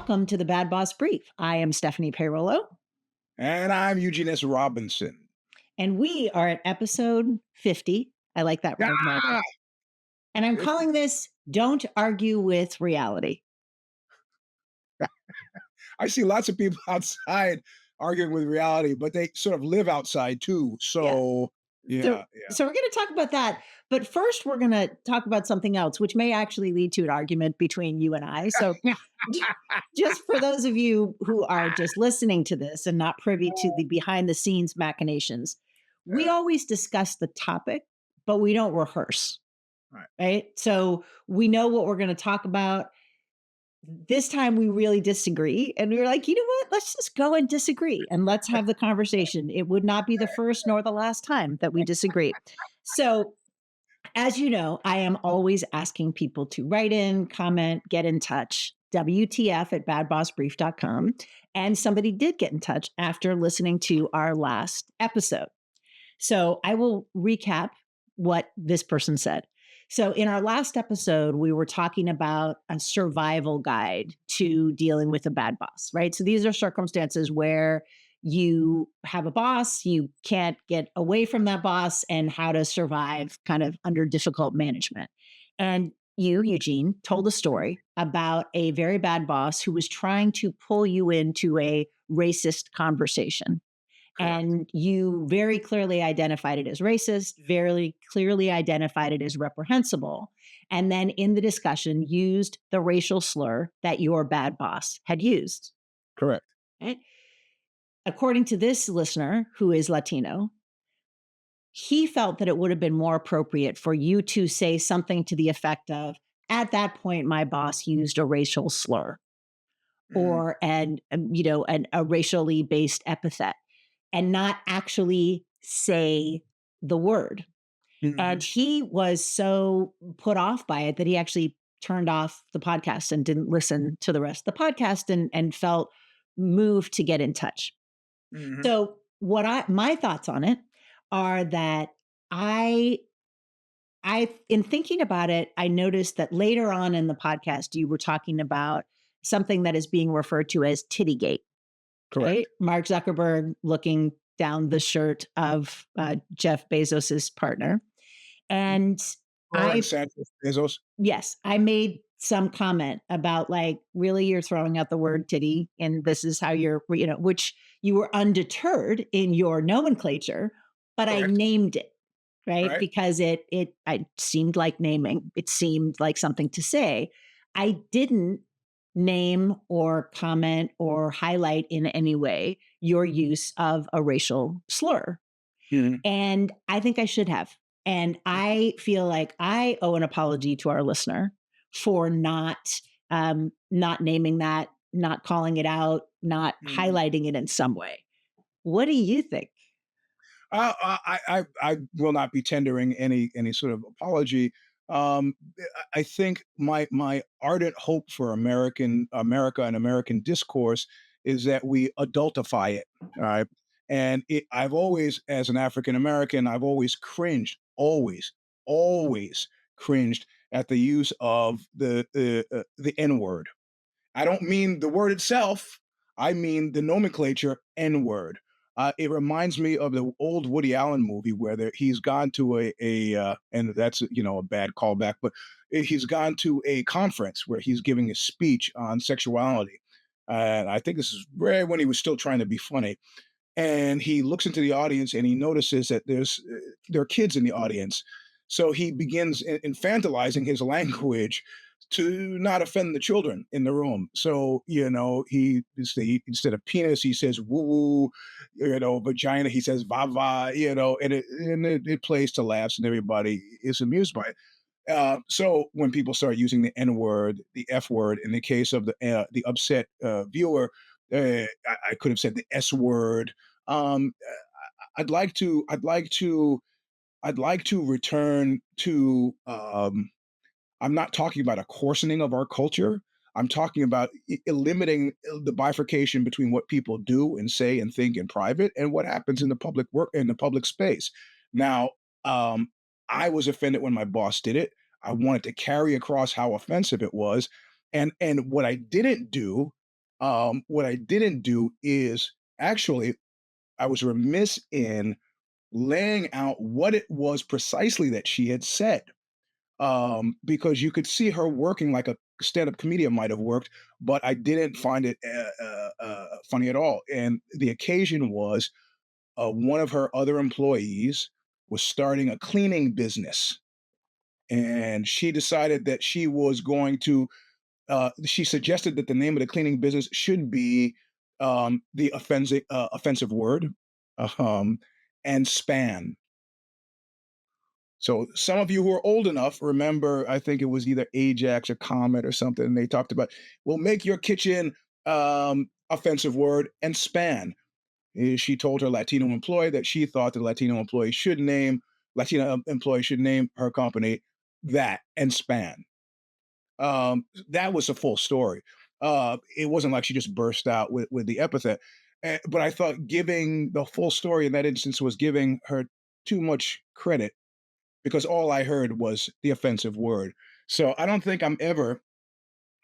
welcome to the Bad Boss Brief. I am Stephanie Peirolo, And I'm Eugene S. Robinson. and we are at episode 50. I like that round number. Ah, And I'm 50. calling this Don't Argue with Reality. I see lots of people outside arguing with reality, but they sort of live outside too. Yeah. So, So, yeah, yeah. so we're going to talk about that. But first, we're going to talk about something else, which may actually lead to an argument between you and I. So, just for those of you who are just listening to this and not privy to the behind the scenes machinations, we Yeah, always discuss the topic, but we don't rehearse. right. Right. So we know what we're going to talk about. This time we really disagree. And we were like, you know what? Let's just go and disagree and let's have the conversation. It would not be the first nor the last time that we disagree. So, as you know, I am always asking people to write in, comment, get in touch. WTF at badbossbrief.com. And somebody did get in touch after listening to our last episode. So I will recap what this person said. So, in our last episode, we were talking about a survival guide to dealing with a bad boss, right? So, these are circumstances where you have a boss, you can't get away from that boss, and how to survive kind of under difficult management. And you, Eugene, told a story about a very bad boss who was trying to pull you into a racist conversation, Correct. and you very clearly identified it as racist, very clearly identified it as reprehensible. And then in the discussion, used the racial slur that your bad boss had used. Correct. Right? According to this listener, who is Latino, he felt that it would have been more appropriate for you to say something to the effect of, at that point, my boss used a racial slur Mhm, or a racially based epithet, and not actually say the word. And mhm. he was so put off by it that he actually turned off the podcast and didn't listen to the rest of the podcast, and felt moved to get in touch. Mhm. So my thoughts on it are that I in thinking about it, I noticed that later on in the podcast you were talking about something that is being referred to as Tittygate. Right? Correct. Mark Zuckerberg looking down the shirt of Jeff Bezos's partner. And Lauren I, Sanchez Bezos. yes, I made some comment about, like, really, you're throwing out the word titty, and this is how which you were undeterred in your nomenclature, but I Correct. named it, right? Right. Because I seemed like naming, it seemed like something to say. I didn't name or comment or highlight in any way your use of a racial slur. Mhm. And I think I should have. And I feel like I owe an apology to our listener for not naming that, not calling it out, not Mhm. highlighting it in some way. What do you think? I will not be tendering any sort of apology. I think my ardent hope for America and American discourse is that we adultify it. All right, and I've always, as an African American, I've always cringed, always cringed at the use of the N word. I don't mean the word itself. I mean the nomenclature N word. It reminds me of the old Woody Allen movie where he's gone to and that's a bad callback, but he's gone to a conference where he's giving a speech on sexuality. And I think this is right when he was still trying to be funny. And he looks into the audience and he notices that there are kids in the audience. So he begins infantilizing his language to not offend the children in the room. So instead of penis, he says woo woo, vagina, he says va va, and it plays to laughs and everybody is amused by it. So when people start using the N word, the F word, in the case of the upset viewer, I could have said the S word. I'd like to, I'd like to, I'd like to return to. I'm not talking about a coarsening of our culture. I'm talking about limiting the bifurcation between what people do and say and think in private and what happens in the public space. Now, um, I was offended when my boss did it. I wanted to carry across how offensive it was, and what I didn't do. What I didn't do is actually, I was remiss in laying out what it was precisely that she had said, because you could see her working like a stand-up comedian might have worked, but I didn't find it funny at all. And the occasion was one of her other employees was starting a cleaning business, and she decided that she was going to. She suggested that the name of the cleaning business should be the offensive word, um, and span. So some of you who are old enough remember, I think it was either Ajax or Comet or something. And they talked about, well, make your kitchen offensive word and span. She told her Latino employee that she thought the Latino employee should name her company that and span. That was a full story. It wasn't like she just burst out with the epithet. But I thought giving the full story in that instance was giving her too much credit because all I heard was the offensive word. So I don't think I'm ever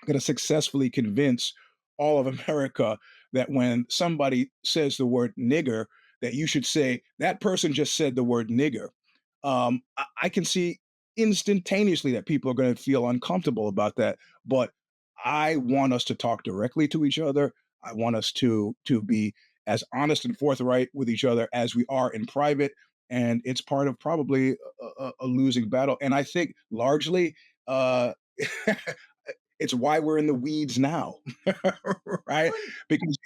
going to successfully convince all of America that when somebody says the word nigger, that you should say that person just said the word nigger. I can see instantaneously that people are going to feel uncomfortable about that, but I want us to talk directly to each other. I want us to be as honest and forthright with each other as we are in private, and it's part of probably a losing battle. And I think largely, uh, it's why we're in the weeds now, right? Because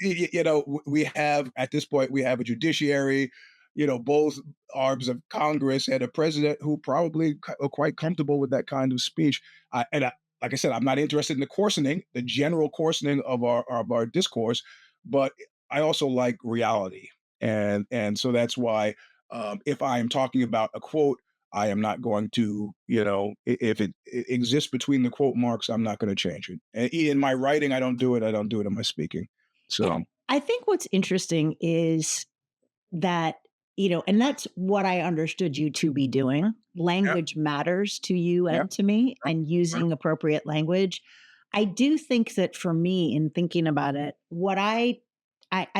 we have at this point we have a judiciary, both arms of Congress, and a president who probably are quite comfortable with that kind of speech. Like I said, I'm not interested in the general coarsening of our discourse, but I also like reality, and so that's why if I am talking about a quote, I am not going to, if it exists between the quote marks, I'm not going to change it. And in my writing, I don't do it. I don't do it in my speaking. And So, I think what's interesting is that, and that's what I understood you to be doing. yeah, Language matters to you yeah, and to me, right, and right, using appropriate language. I do think that for me, in thinking about it, what I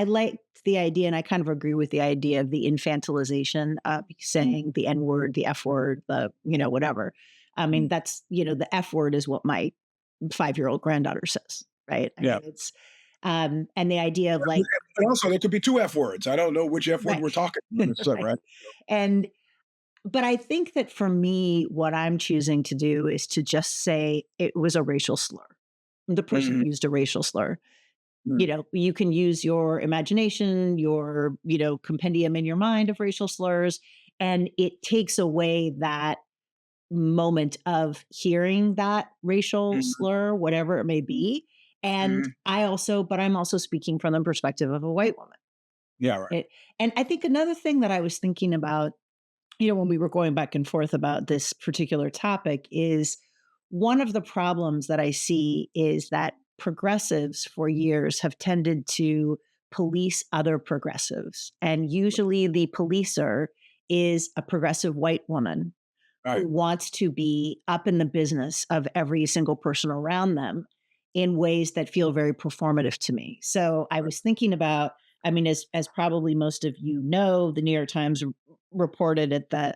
like the idea, and I kind of agree with the idea of the infantilization of saying the N word, the F word, whatever. I mean, mm, that's, the F word is what my 5-year-old granddaughter says, right? I yeah. mean, and the idea of like, And also, there could be two F words. I don't know which F word right, we're talking about. right. Right? And but I think that for me, what I'm choosing to do is to just say it was a racial slur. The person Mhm, used a racial slur. mm, You can use your imagination, your, compendium in your mind of racial slurs, and it takes away that moment of hearing that racial mhm, slur, whatever it may be. And mhm. but I'm also speaking from the perspective of a white woman. Yeah, right. It, and I think another thing that I was thinking about, when we were going back and forth about this particular topic, is one of the problems that I see is that progressives for years have tended to police other progressives. And usually the policer is a progressive white woman All who right. wants to be up in the business of every single person around them in ways that feel very performative to me. So I was thinking about, I mean, as probably most of you know, the New York Times reported at the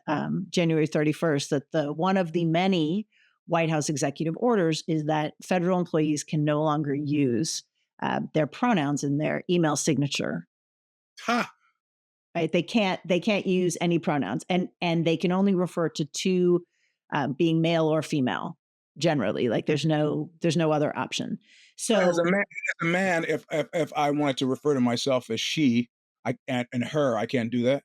January 31st that the one of the many White House executive orders is that federal employees can no longer use their pronouns in their email signature. Ha! Right? They can't use any pronouns, and they can only refer to two, being male or female. Generally, like there's no other option. As a So man, if I wanted to refer to myself as she, and her, I can't do that.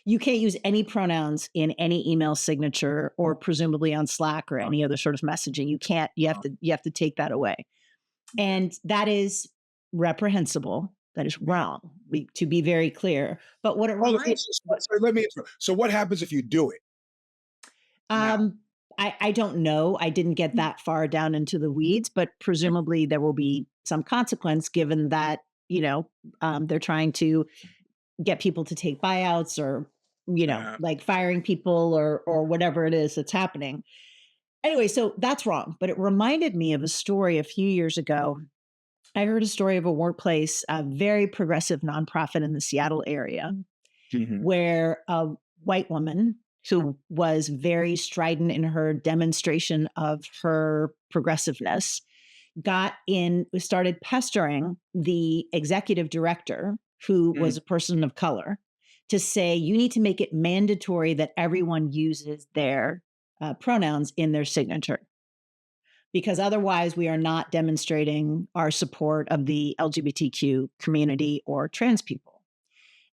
you can't use any pronouns in any email signature or presumably on Slack or Uh, any other sort of messaging. You can't. You have to take that away, okay. and that is reprehensible. That is wrong. To be very clear. But what it Hold on. reminds So let me. So what happens if you do it now? Um, I don't know. I didn't get that far down into the weeds, but presumably there will be some consequence given that, they're trying to get people to take buyouts or, Uh, like firing people or whatever it is that's happening. Anyway, so that's wrong. But it reminded me of a story a few years ago. I heard a story of a workplace, a very progressive nonprofit in the Seattle area, Mhm, where a white woman who was very strident in her demonstration of her progressiveness started pestering the executive director, who mhm, was a person of color, to say, you need to make it mandatory that everyone uses their pronouns in their signature, because otherwise we are not demonstrating our support of the LGBTQ community or trans people.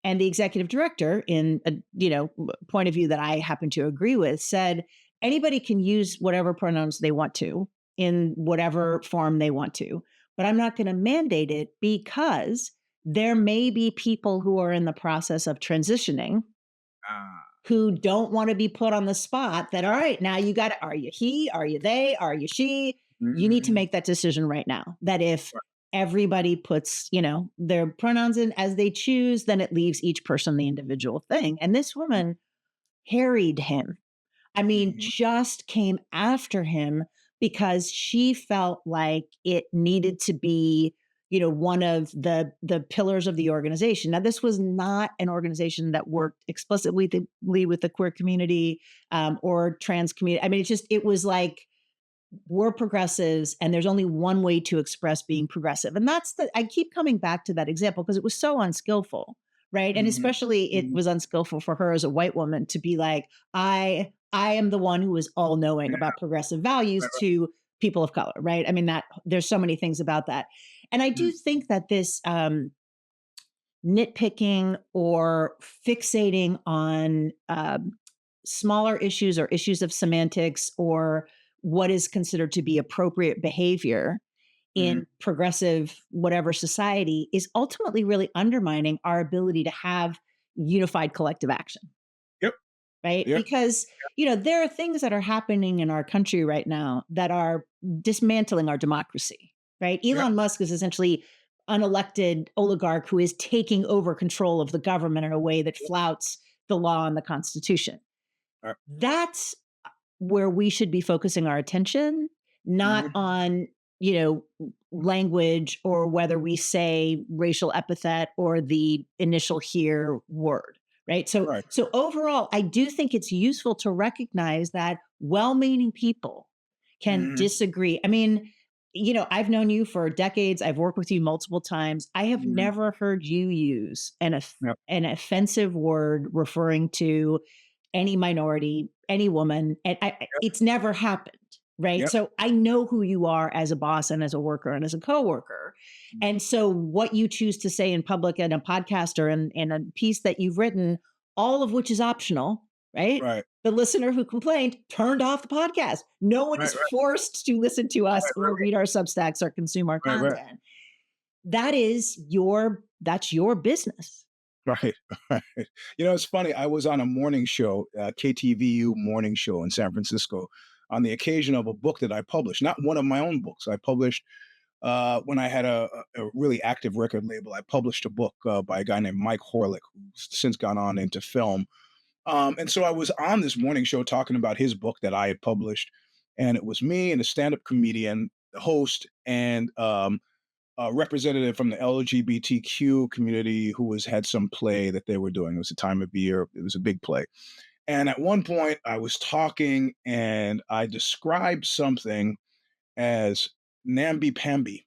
And the executive director, in a point of view that I happen to agree with, said anybody can use whatever pronouns they want to in whatever form they want to, but I'm not going to mandate it because there may be people who are in the process of transitioning ah, who don't want to be put on the spot that, all right, now you got it. Are you he? Are you they? Are you she? You need to mhm, make that decision right now. That if right, everybody puts, their pronouns in as they choose, then it leaves each person the individual thing. And this woman harried him. I mean, mhm, just came after him because she felt like it needed to be, one of the pillars of the organization. Now, this was not an organization that worked explicitly with the queer community or trans community. I mean, it was like, we're progressives and there's only one way to express being progressive. And I keep coming back to that example because it was so unskillful, right? And mhm, especially it mhm, was unskillful for her as a white woman to be like, I am the one who is all knowing yeah, about progressive values right, right, to people of color, right? I mean, that there's so many things about that. And I do mhm, think that this nitpicking or fixating on smaller issues or issues of semantics or what is considered to be appropriate behavior mhm, in progressive whatever society is ultimately really undermining our ability to have unified collective action, yep, right? yep, Because there are things that are happening in our country right now that are dismantling our democracy, right? yep, Elon Musk is essentially an elected oligarch who is taking over control of the government in a way that yep, flouts the law and the constitution. right, That's where we should be focusing our attention, not mhm, on, language or whether we say racial epithet or the initial here word, right? So right, so overall, I do think it's useful to recognize that well-meaning people can mhm, disagree. I mean, I've known you for decades. I've worked with you multiple times. I have mhm, never heard you use yep, an offensive word referring to any minority, any woman, and it's never happened, right? yep, So I know who you are as a boss and as a worker and as a coworker. yep, And so what you choose to say in public and a podcast or in a piece that you've written, all of which is optional, right? right, The listener who complained turned off the podcast. No one right, is right, forced to listen to us right, or read our Substacks or consume our right, right, content. That's your business. right, right. It's funny. I was on a morning show, KTVU morning show in San Francisco, on the occasion of a book that I published. Not one of my own books. I published when I had a really active record label. I published a book by a guy named Mike Horlick, who's since gone on into film. And so I was on this morning show talking about his book that I had published, and it was me and a stand-up comedian, the host, and a representative from the LGBTQ community who had some play that they were doing. It was a time of year. It was a big play. And at one point, I was talking and I described something as namby-pamby,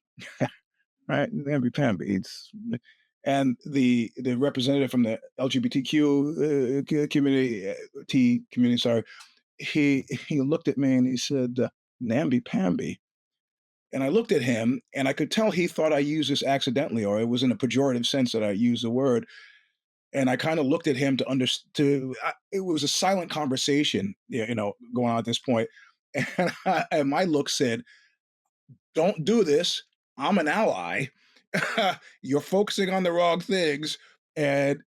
right? Namby-pamby. And the representative from the LGBTQ community, T community, sorry, he looked at me and he said, "Namby-pamby." And I looked at him and I could tell he thought I used this accidentally or it was in a pejorative sense that I used the word. And I kind of looked at him to understand. It was a silent conversation, going on at this point. And my look said, "Don't do this. I'm an ally. You're focusing on the wrong things." And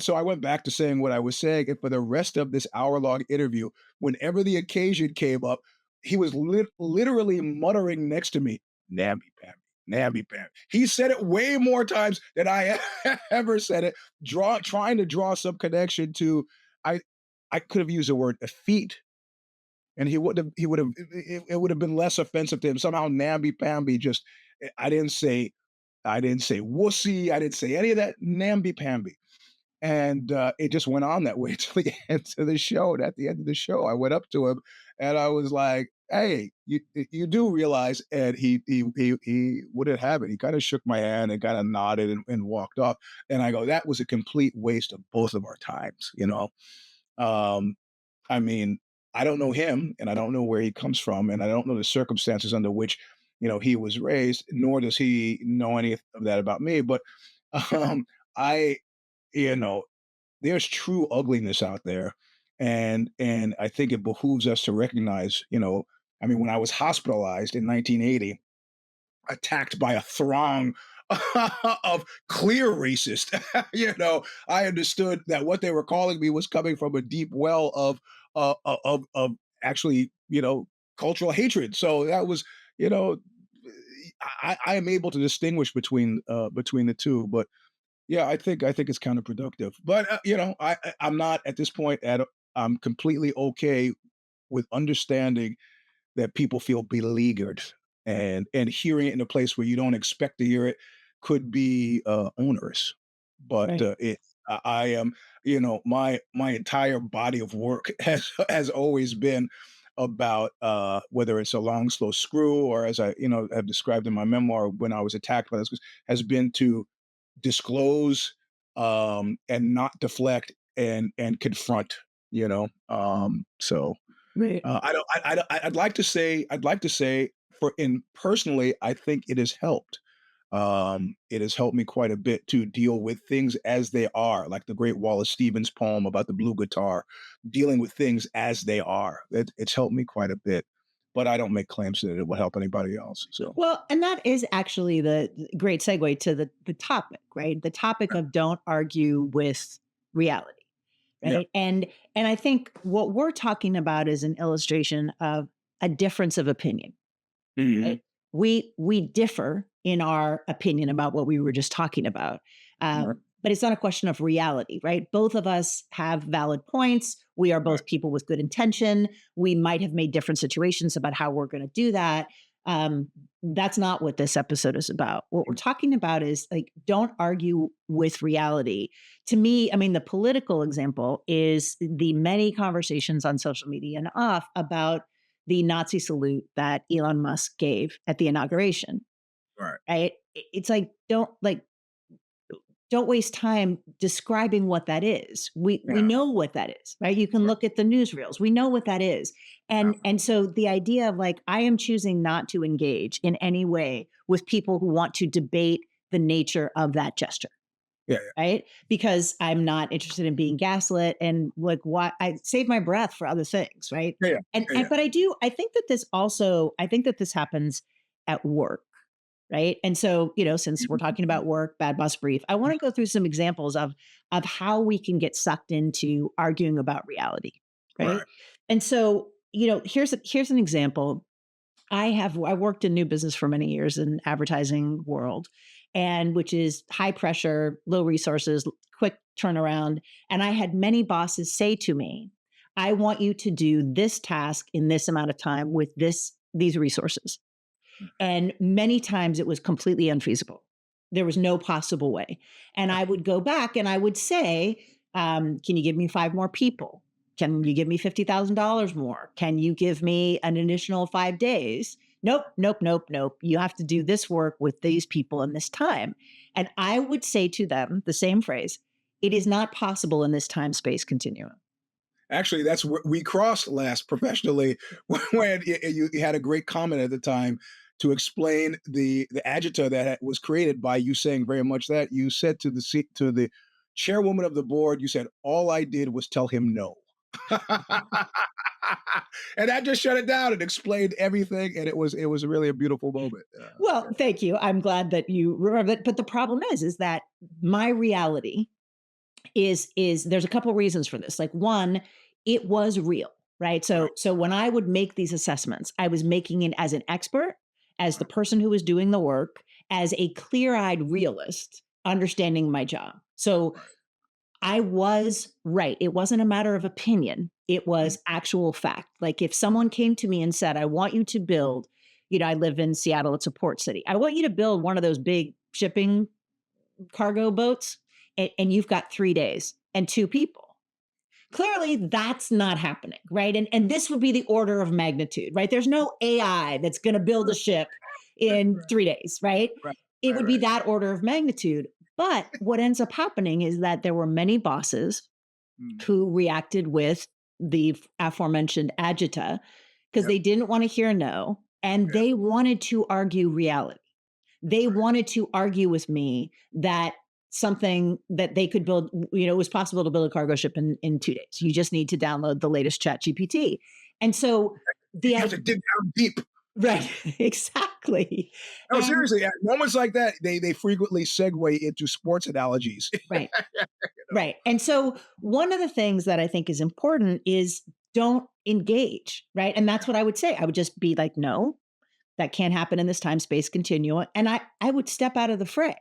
so I went back to saying what I was saying. And for the rest of this hour-long interview, whenever the occasion came up, he was literally muttering next to me, "Namby pamby, namby pamby." He said it way more times than I ever said it, trying to draw some connection to I I could have used the word effete, and he would have it would have been less offensive to him. Somehow namby pamby just I didn't say I didn't say wussy. I didn't say any of that namby-pamby. And, it just went on that way till the end of the show, and at the end of the show, I went up to him, and I was like, "Hey, you do realize," and he wouldn't have it. He kinda shook my hand and kinda nodded and walked off, and I go, "That was a complete waste of both of our times," you know? Um, I mean, I don't know him, and I don't know where he comes from, and I don't know the circumstances under which, he was raised, nor does he know any of that about me, but, um, I you know, there's true ugliness out there, and I think it behooves us to recognize, I mean, when I was hospitalized in 1980, attacked by a throng of clear racist, I understood that what they were calling me was coming from a deep well of actually, cultural hatred. So that was, you know, I am able to distinguish between the two, but yeah, I think it's counterproductive. But I'm not at this point I'm completely okay with understanding that people feel beleaguered, and hearing it in a place where you don't expect to hear it could be onerous. But Right. I am, my entire body of work has always been about whether it's a long slow screw, or as I have described in my memoir, when I was attacked by this, has been to disclose, and not deflect, and confront. So Right. I'd like to say for in personally, I think it has helped. It has helped me quite a bit to deal with things as they are, like the great Wallace Stevens poem about the blue guitar, dealing with things as they are. It's helped me quite a bit, but I don't make claims that it will help anybody else. So Well, and that is actually the great segue to the topic, right? The topic of don't argue with reality, yeah. right? And I think what we're talking about is an illustration of a difference of opinion, Mhm. right? We differ in our opinion about what we were just talking about, Right. but it's not a question of reality, right? Both of us have valid points. We are Right. both people with good intention. We might have made different situations about how we're going to do that. Um, that's not what this episode is about. What we're talking about is like, don't argue with reality. To me, I mean, the political example is the many conversations on social media and off about the Nazi salute that Elon Musk gave at the inauguration, Right. right? It's don't waste time describing what that is. We Yeah. know what that is, right? You can Right. look at the newsreels. We know what that is. Yeah. And so the idea of like I am choosing not to engage in any way with people who want to debate the nature of that gesture, Yeah. right? Because I'm not interested in being gaslit and like what I save my breath for other things, right? Yeah. Yeah. And, Yeah. and Yeah. but I think that this also I think that this happens at work, right? And so, since we're talking about work, bad boss brief, I want to go through some examples of how we can get sucked into arguing about reality, right? Right. And so, here's an example. I worked in new business for many years in advertising world, and which is high pressure, low resources, quick turnaround. And I had many bosses say to me, I want you to do this task in this amount of time with these resources. And many times it was completely unfeasible. There was no possible way. And I would go back and I would say, can you give me five more people? Can you give me $50,000 more? Can you give me an additional 5 days? Nope, nope, nope, nope. You have to do this work with these people in this time. And I would say to them the same phrase, it is not possible in this time space continuum. Actually, that's where we crossed last professionally when you had a great comment at the time to explain the agita that was created by you saying very much that you said to the chairwoman of the board, you said all I did was tell him no. And that just shut it down and explained everything, and it was really a beautiful moment. Well, Yeah. thank you. I'm glad that you remember that. But the problem is that my reality is there's a couple reasons for this. Like one, it was real, right? Right. So when I would make these assessments, I was making it as an expert, as the Right. person who was doing the work, as a clear-eyed realist understanding my job. So Right. I was right. It wasn't a matter of opinion. It Mhm. was actual fact. Like if someone came to me and said, I want you to build, I live in Seattle, it's a port city. I want you to build one of those big shipping cargo boats, and you've got 3 days and two people. Clearly, that's not happening, right? And this would be the order of magnitude, right? There's no AI that's going to build a ship in 3 days, right? Right, It right, would be right. that order of magnitude. But what ends up happening is that there were many bosses Mm, who reacted with the aforementioned agita because yep, they didn't want to hear no and yep, they wanted to argue reality. They wanted to argue with me that something that they could build, it was possible to build a cargo ship in 2 days. You just need to download the latest chat GPT. And so you the have to dig down deep. right, exactly. No, And seriously, at moments like that, they frequently segue into sports analogies. right, right. And so one of the things that I think is important is don't engage, right? And that's what I would say. I would just be like, no, that can't happen in this time space continuum. And I would step out of the fray.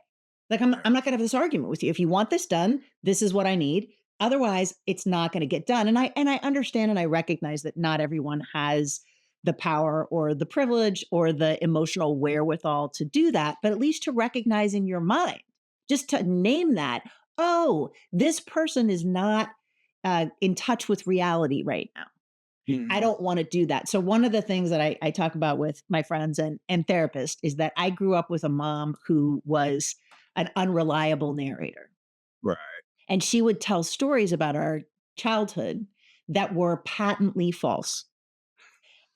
Like Right, I'm not gonna have this argument with you. If you want this done, this is what I need. Otherwise, it's not gonna get done. And I understand and I recognize that not everyone has the power or the privilege or the emotional wherewithal to do that, but at least to recognize in your mind, just to name that, oh, this person is not in touch with reality right now. I mhm, don't want to do that. So one of the things that I talk about with my friends and therapists is that I grew up with a mom who was an unreliable narrator. right. And she would tell stories about our childhood that were patently false.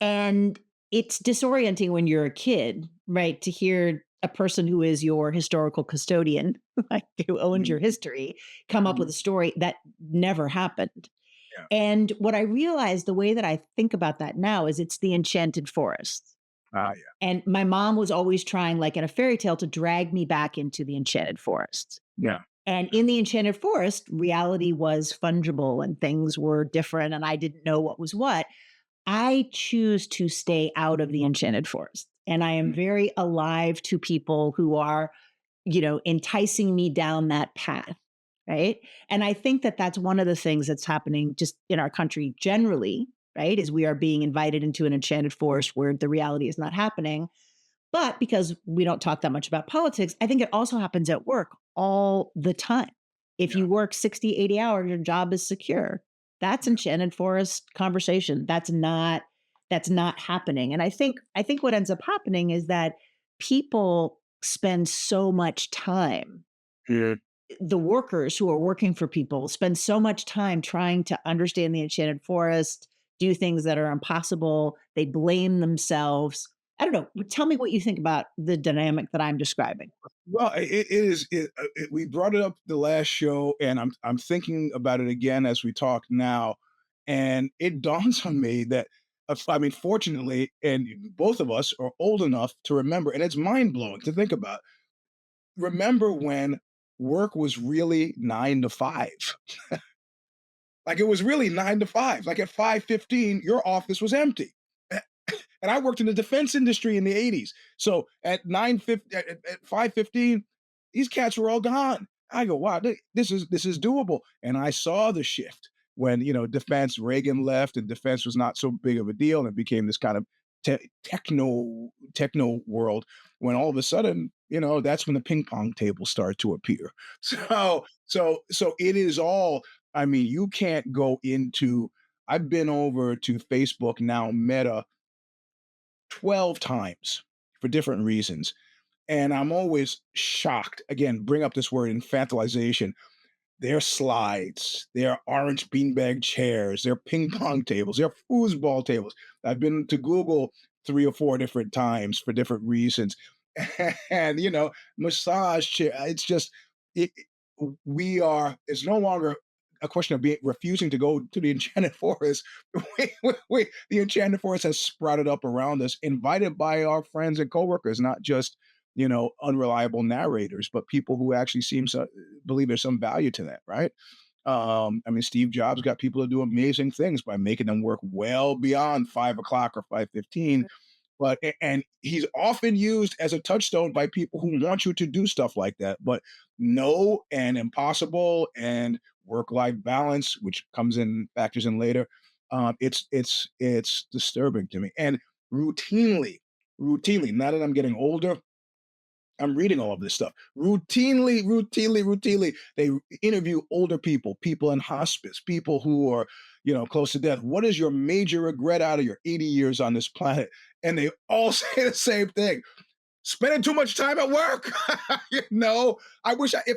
And it's disorienting when you're a kid, right? To hear a person who is your historical custodian, like who owns your Mhm, history, come up with mhm, a story that never happened. yeah. And what I realized, the way that I think about that now is it's the enchanted forest. Ah, yeah, And my mom was always trying, like in a fairy tale, to drag me back into the enchanted forest. yeah. And in the enchanted forest, reality was fungible and things were different, and I didn't know what was what. I choose to stay out of the enchanted forest. And I am Mm, very alive to people who are, enticing me down that path. Right. And I think that that's one of the things that's happening just in our country generally, right? Is we are being invited into an enchanted forest where the reality is not happening. But because we don't talk that much about politics, I think it also happens at work all the time. If yeah, you work 60, 80 hours, your job is secure. That's yeah. enchanted forest conversation. That's not happening. And I think what ends up happening is that people spend so much time, Yeah. the workers who are working for people spend so much time trying to understand the enchanted forest, do things that are impossible. They blame themselves. I don't know. Tell me what you think about the dynamic that I'm describing. Well, it is. We brought it up the last show, and I'm thinking about it again as we talk now, and it dawns on me that, I mean, fortunately, and both of us are old enough to remember, and it's mind blowing to think about. Remember when work was really 9 to 5? Like it was really 9 to 5. Like at 5:15, your office was empty. And I worked in the defense industry in the 80s. So at 9:50 at 5:15, these cats were all gone. I go, wow, this is doable. And I saw the shift when defense Reagan left and defense was not so big of a deal and it became this kind of techno world when all of a sudden that's when the ping pong tables started to appear. So it is all, I mean, you can't go into, I've been over to Facebook now, Meta, 12 times for different reasons. And I'm always shocked. Again, bring up this word infantilization. Their slides, their orange beanbag chairs, their ping pong tables, their foosball tables. I've been to Google 3 or 4 different times for different reasons. And, massage chair. It's just, it, it's no longer a question of refusing to go to the enchanted forest. The enchanted forest has sprouted up around us, invited by our friends and coworkers, not just unreliable narrators, but people who actually believe there's some value to that, right? I mean, Steve Jobs got people to do amazing things by making them work well beyond 5 o'clock or 5:15. And he's often used as a touchstone by people who want you to do stuff like that. But no, and impossible, and work-life balance, which factors in later. It's disturbing to me, and routinely, routinely. Now that I'm getting older, I'm reading all of this stuff routinely. They interview older people, people in hospice, people who are, close to death. What is your major regret out of your 80 years on this planet? And they all say the same thing: spending too much time at work. I wish if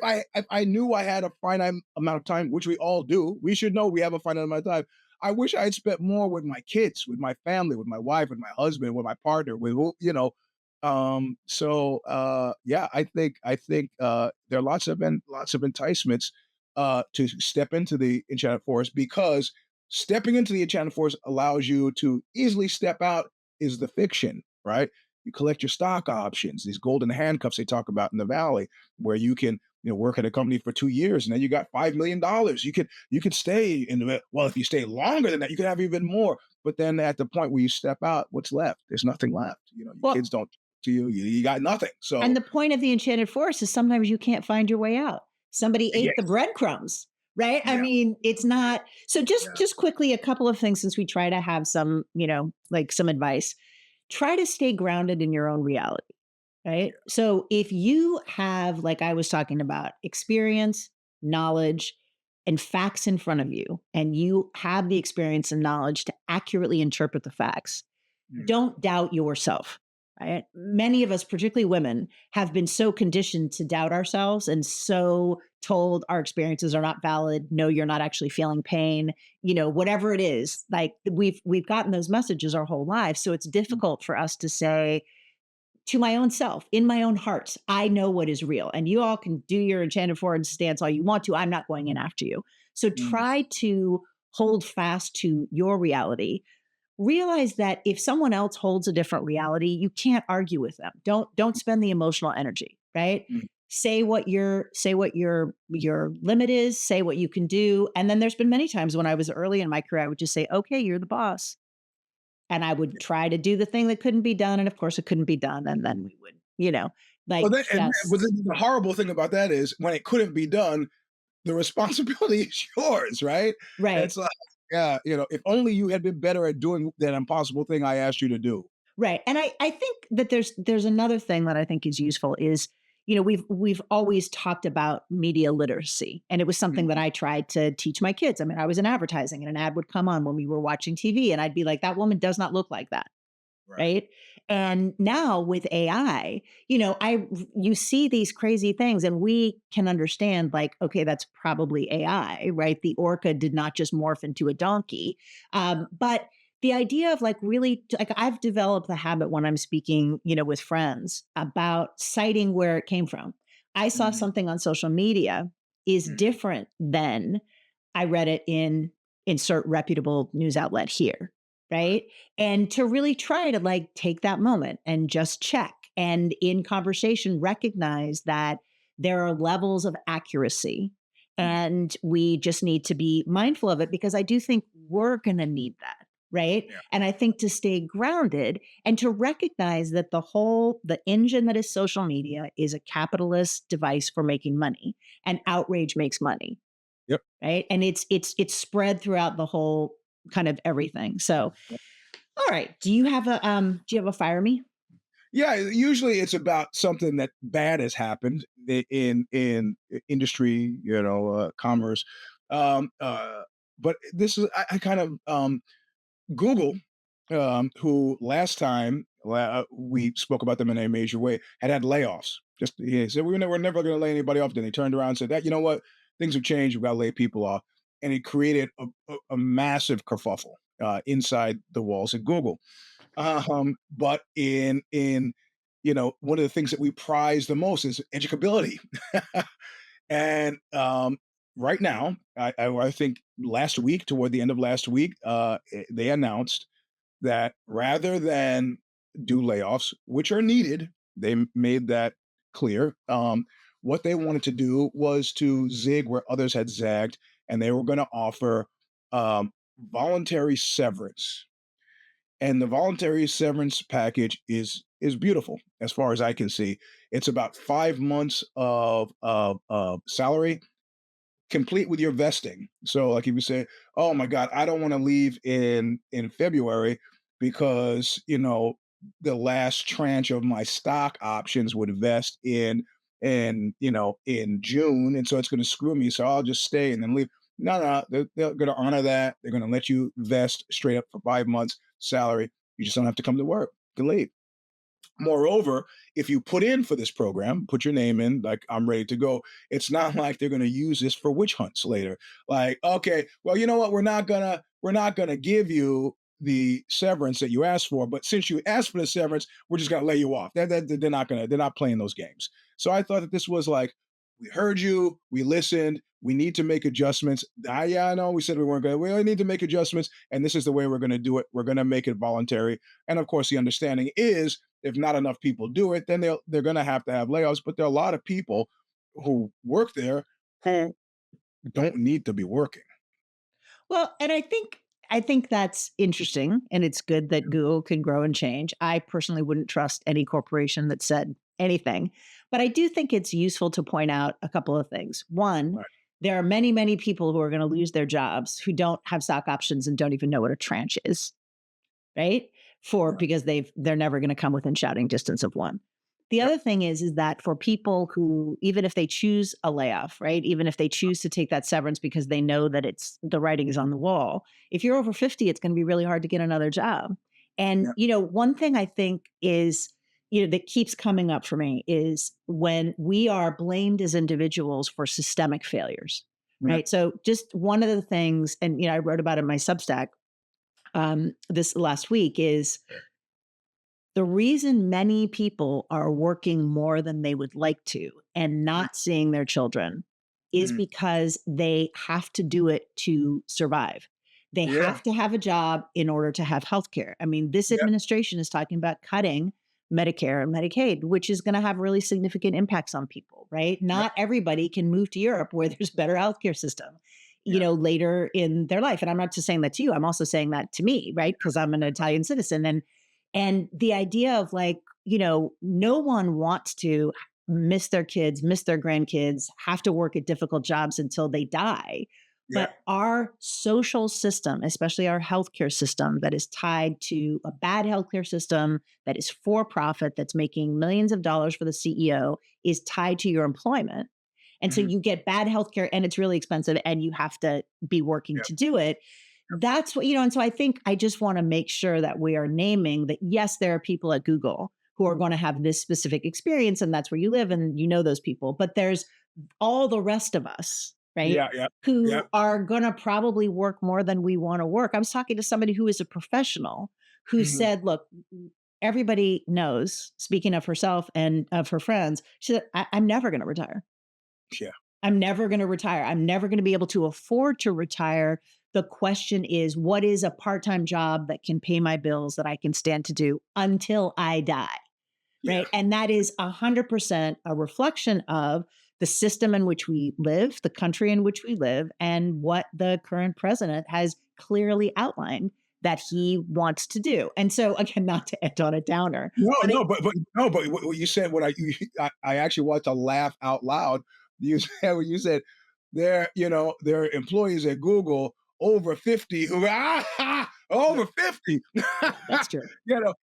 I knew I had a finite amount of time, which we all do. We should know we have a finite amount of time. I wish I had spent more with my kids, with my family, with my wife, with my husband, with my partner, with yeah, I think there are lots of enticements to step into the enchanted forest, because stepping into the enchanted forest allows you to easily step out. Is the fiction, right? You collect your stock options, these golden handcuffs they talk about in the valley, where you can work at a company for 2 years and then you got $5 million. You could stay in the, well, if you stay longer than that, you could have even more. But then at the point where you step out, what's left? There's nothing left. Your Well, kids don't to you. You got nothing. and So the point of the enchanted forest is sometimes you can't find your way out. Somebody ate the yes, breadcrumbs, right? I yeah, mean, it's not so yeah, just quickly a couple of things since we try to have some, like some advice. Try to stay grounded in your own reality, right? yeah. So if you have, like I was talking about, experience, knowledge, and facts in front of you, and you have the experience and knowledge to accurately interpret the facts, Mm, don't doubt yourself. Right? Many of us, particularly women, have been so conditioned to doubt ourselves and so told our experiences are not valid. No, you're not actually feeling pain. Whatever it is, like we've gotten those messages our whole lives. So it's mm, difficult for us to say to my own self, in my own heart, I know what is real. And you all can do your enchanted forest stance all you want to. I'm not going in after you. So mm. try to hold fast to your reality. Realize that if someone else holds a different reality, you can't argue with them. Don't spend the emotional energy, right? Mm. Say what your limit is, say what you can do. And then there's been many times when I was early in my career, I would just say, okay, you're the boss. And I would try to do the thing that couldn't be done. And of course it couldn't be done. And then we would, Well, like but just then the horrible thing about that is when it couldn't be done, the responsibility is yours, right? right. It's like, yeah, if only you had been better at doing that impossible thing I asked you to do. Right. And I think that there's another thing that I think is useful is, we've always talked about media literacy. And it was something that Mhm. I tried to teach my kids. I mean, I was in advertising and an ad would come on when we were watching TV and I'd be like, that woman does not look like that. Right. Right. And now with AI, you see these crazy things and we can understand like, okay, that's probably AI, right? The orca did not just morph into a donkey. But the idea of like really like I've developed the habit when I'm speaking, with friends about citing where it came from. I saw Mhm. something on social media is Mhm. different than I read it in insert reputable news outlet here, Right. right? And to really try to like take that moment and just check and in conversation recognize that there are levels of accuracy Mhm. and we just need to be mindful of it because I do think we're going to need that, right? Yeah. And I think to stay grounded and to recognize that the engine that is social media is a capitalist device for making money and outrage makes money, Yep. right? And it's spread throughout the whole kind of everything. So, all right, do you have a fire me? Yeah, usually it's about something that bad has happened in industry, commerce. Um, uh, but this is I kind of Google, who last time we spoke about them in a major way, had layoffs. Just he said we're never going to lay anybody off. Then he turned around and said that what, things have changed. We've got to lay people off, and it created a massive kerfuffle inside the walls at Google. But in one of the things that we prize the most is educability. And right now, I think last week, toward the end of last week, they announced that rather than do layoffs, which are needed, they made that clear. What they wanted to do was to zig where others had zagged, and they were going to offer voluntary severance. And the voluntary severance package is beautiful as far as I can see. It's about 5 months of salary, complete with your vesting. So, like if you say, "Oh my God, I don't want to leave in February because the last tranche of my stock options would vest in June, and so it's going to screw me. So I'll just stay and then leave. No, no, they're going to honor that. They're going to let you vest straight up for 5 months salary. You just don't have to come to work. You can leave. Moreover, if you put in for this program, put your name in, like I'm ready to go, it's not like they're going to use this for witch hunts later. Like, okay, well, you know what? We're not gonna give you the severance that you asked for, but since you asked for the severance, we're just gonna lay you off. They're not playing those games. So I thought that this was like, we heard you, we listened, we need to make adjustments. Yeah, I know we said we weren't going to, we need to make adjustments, and this is the way we're going to do it. We're going to make it voluntary. And of course, the understanding is if not enough people do it, then they're going to have layoffs. But there are a lot of people who work there who don't need to be working. Well, and I think that's interesting, and it's good that Google can grow and change. I personally wouldn't trust any corporation that said anything, but I do think it's useful to point out a couple of things. One, Right. there are many, many people who are going to lose their jobs who don't have stock options and don't even know what a tranche is, right? For Right. because they're never going to come within shouting distance of one. The Yep. other thing is that for people who, even if they choose a layoff, right? Even if they choose to take that severance because they know that it's the writing is on the wall, if you're over 50, it's going to be really hard to get another job. And Yep. one thing I think is, that keeps coming up for me is when we are blamed as individuals for systemic failures, Yep. right? So just one of the things, and I wrote about it in my Substack this last week, is the reason many people are working more than they would like to and not seeing their children is Mhm. because they have to do it to survive. They Yeah. have to have a job in order to have health care. I mean, this Yep. administration is talking about cutting Medicare and Medicaid, which is going to have really significant impacts on people, right? Yep. Not everybody can move to Europe where there's better healthcare system, Yeah. later in their life. And I'm not just saying that to you. I'm also saying that to me, right? Because I'm an Italian citizen. And the idea of like, no one wants to miss their kids, miss their grandkids, have to work at difficult jobs until they die. Yeah. But our social system, especially our healthcare system, that is tied to a bad healthcare system that is for profit, that's making millions of dollars for the CEO, is tied to your employment. And so Mhm. you get bad healthcare and it's really expensive and you have to be working Yep. to do it. That's what, and so I think I just want to make sure that we are naming that, yes, there are people at Google who are going to have this specific experience and that's where you live and those people. But there's all the rest of us, right? Yeah. Yeah. Yeah. Who are going to probably work more than we want to work. I was talking to somebody who is a professional who Mhm. said, look, everybody knows, speaking of herself and of her friends, she said, I'm never going to retire. Yeah. I'm never going to retire. I'm never going to be able to afford to retire. The question is, what is a part time job that can pay my bills that I can stand to do until I die? Yeah. Right. And that is 100% a reflection of the system in which we live, the country in which we live, and what the current president has clearly outlined that he wants to do. And so, again, not to end on a downer, No, but no, but no, but what you said, I actually want to laugh out loud. You said when you said there are employees at Google over 50 who over 50. that's true.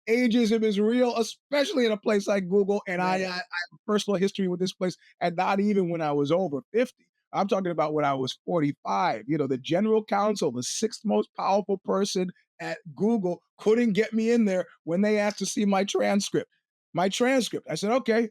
Ageism is real, especially in a place like Google. And I Right. have personal history with this place, and not even when I was over 50. I'm talking about when I was 45. The general counsel, the sixth most powerful person at Google, couldn't get me in there when they asked to see my transcript. My transcript. I said, okay,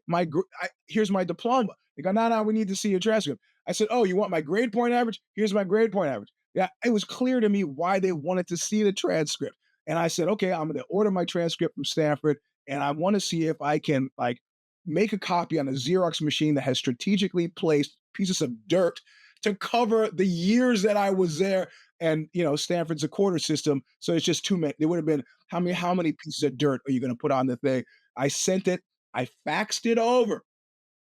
here's my diploma. They go, no, no, we need to see your transcript. I said, oh, you want my grade point average? Here's my grade point average. Yeah, it was clear to me why they wanted to see the transcript. And I said, okay, I'm going to order my transcript from Stanford, and I want to see if I can like make a copy on a Xerox machine that has strategically placed pieces of dirt to cover the years that I was there. And Stanford's a quarter system, so it's just too many. There would have been how many pieces of dirt are you going to put on the thing? I sent it. I faxed it over.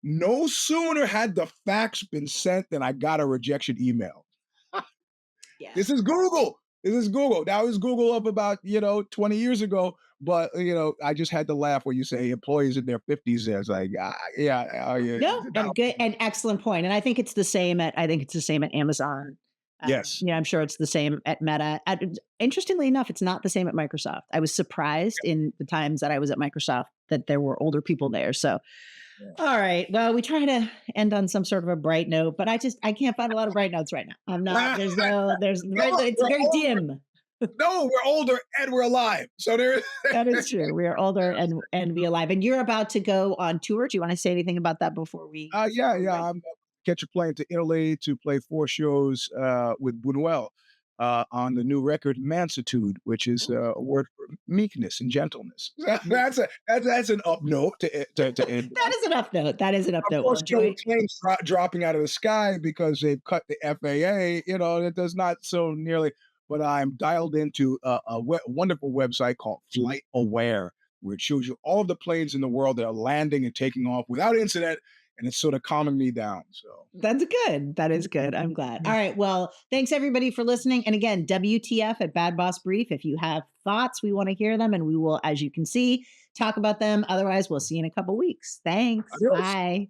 No sooner had the fax been sent than I got a rejection email. Yeah. This is Google. This is Google. Now, it was Google up about 20 years ago, but I just had to laugh when you say employees in their 50s. It's like, yeah, oh, yeah. No, and good and excellent point. And I think it's the same at Amazon. Yes. I'm sure it's the same at Meta. Interestingly enough, it's not the same at Microsoft. I was surprised in the times that I was at Microsoft that there were older people there. So, Yeah. all right. Well, we try to end on some sort of a bright note, but I can't find a lot of bright notes right now. I'm not. No, It's very dim. no, we're older and we're alive. So there. That is true. We are older and we alive. And you're about to go on tour. Do you want to say anything about that before we? Yeah. I'm catch a plane to Italy to play 4 shows with Buñuel on the new record Mansitude, which is a word for meekness and gentleness. That's an up note to end That on. is an up note. That is an up Of note. Well, course, enjoy. planes dropping out of the sky because they've cut the FAA. It does not so nearly. But I'm dialed into a wonderful website called Flight Aware, where it shows you all of the planes in the world that are landing and taking off without incident, and it's sort of calming me down. So That's good. That is good. I'm glad. All right. Well, thanks everybody for listening. And again, WTF at Bad Boss Brief. If you have thoughts, we want to hear them and we will, as you can see, talk about them. Otherwise, we'll see you in a couple weeks. Thanks. adios. Bye.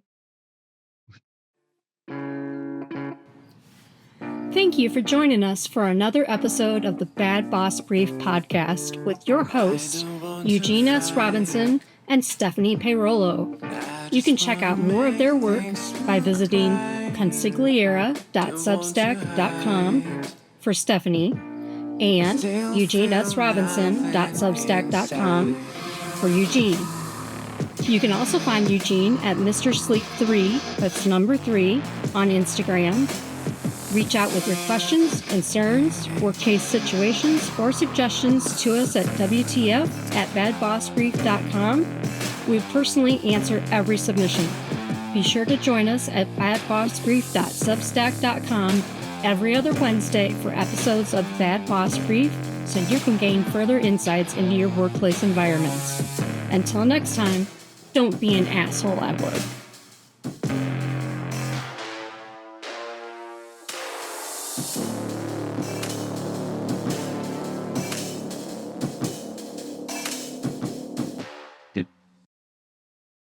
Thank you for joining us for another episode of the Bad Boss Brief podcast with your hosts, Eugene S. Robinson and Stephanie Peirolo. You can check out more of their work by visiting consigliera.substack.com for Stephanie and eugenesrobinson.substack.com for Eugene. You can also find Eugene at Mr. Sleek 3, that's number 3, on Instagram. Reach out with your questions, concerns, worst case situations, or suggestions to us at WTF@badbossbrief.com. We personally answer every submission. Be sure to join us at badbossbrief.substack.com every other Wednesday for episodes of Bad Boss Brief so you can gain further insights into your workplace environments. Until next time, don't be an asshole at work.